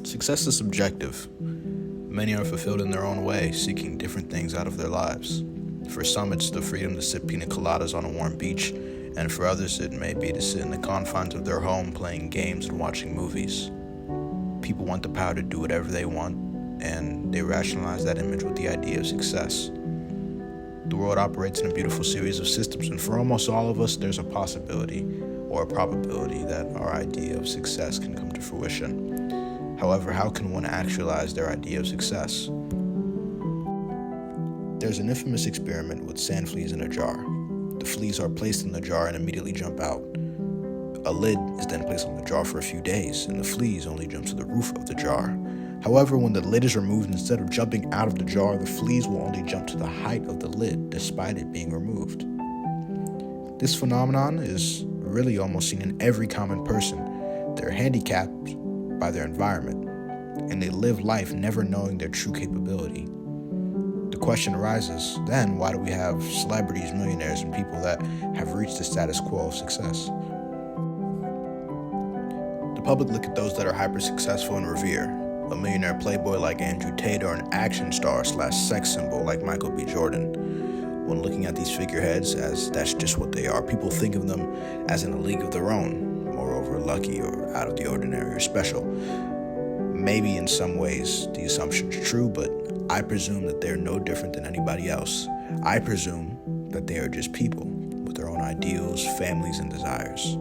Success is subjective. Many are fulfilled in their own way, seeking different things out of their lives. For some, it's the freedom to sip pina coladas on a warm beach, and for others, it may be to sit in the confines of their home playing games and watching movies. People want the power to do whatever they want, and they rationalize that image with the idea of success. The world operates in a beautiful series of systems, and for almost all of us, there's a possibility or a probability that our idea of success can come to fruition. However, how can one actualize their idea of success? There's an infamous experiment with sand fleas in a jar. The fleas are placed in the jar and immediately jump out. A lid is then placed on the jar for a few days, and the fleas only jump to the roof of the jar. However, when the lid is removed, instead of jumping out of the jar, the fleas will only jump to the height of the lid, despite it being removed. This phenomenon is really almost seen in every common person. They're handicapped by their environment, and they live life never knowing their true capability. The question arises, then, why do we have celebrities, millionaires, and people that have reached the status quo of success? The public look at those that are hyper-successful and revere. A millionaire playboy like Andrew Tate or an action star / sex symbol like Michael B. Jordan. When looking at these figureheads, as that's just what they are, people think of them as in a league of their own, moreover lucky or out of the ordinary or special. Maybe in some ways the assumption is true, but I presume that they're no different than anybody else. I presume that they are just people with their own ideals, families, and desires.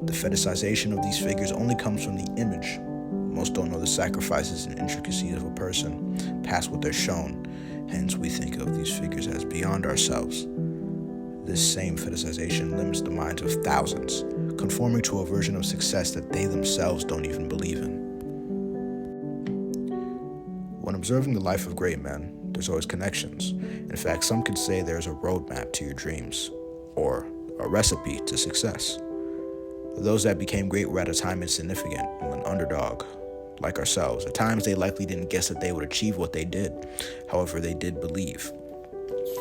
The fetishization of these figures only comes from the image. Most don't know the sacrifices and intricacies of a person past what they're shown. Hence, we think of these figures as beyond ourselves. This same fetishization limits the minds of thousands, conforming to a version of success that they themselves don't even believe in. When observing the life of great men, there's always connections. In fact, some could say there's a roadmap to your dreams, or a recipe to success. Those that became great were at a time insignificant, an underdog, like ourselves. At times, they likely didn't guess that they would achieve what they did. However, they did believe.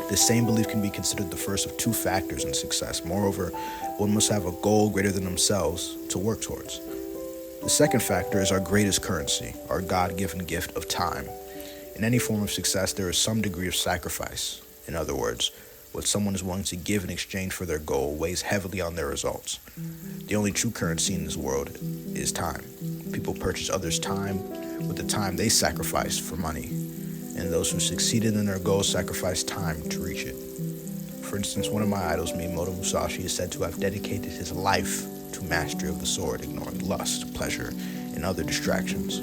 This same belief can be considered the first of two factors in success. Moreover, one must have a goal greater than themselves to work towards. The second factor is our greatest currency, our God-given gift of time. In any form of success, there is some degree of sacrifice. In other words, what someone is willing to give in exchange for their goal weighs heavily on their results. The only true currency in this world is time. People purchase others' time with the time they sacrifice for money, and those who succeeded in their goals sacrifice time to reach it. For instance, one of my idols, Miyamoto Musashi, is said to have dedicated his life to mastery of the sword, ignoring lust, pleasure, and other distractions.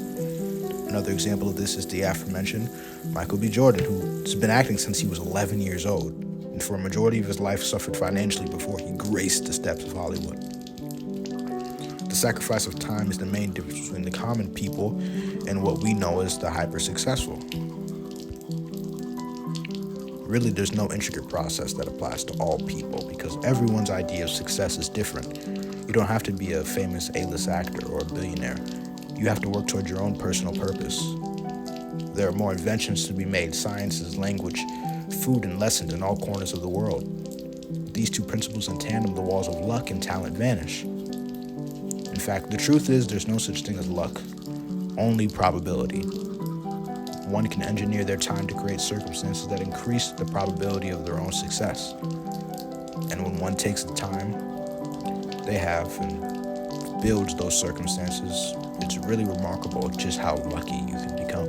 Another example of this is the aforementioned Michael B. Jordan, who's been acting since he was 11 years old, and for a majority of his life suffered financially before he graced the steps of Hollywood. The sacrifice of time is the main difference between the common people and what we know as the hyper-successful. Really, there's no intricate process that applies to all people because everyone's idea of success is different. You don't have to be a famous A-list actor or a billionaire. You have to work toward your own personal purpose. There are more inventions to be made, sciences, language, food, and lessons in all corners of the world. With these two principles in tandem, the walls of luck and talent vanish. In fact, the truth is there's no such thing as luck, only probability. One can engineer their time to create circumstances that increase the probability of their own success. And when one takes the time they have and builds those circumstances, it's really remarkable just how lucky you can become.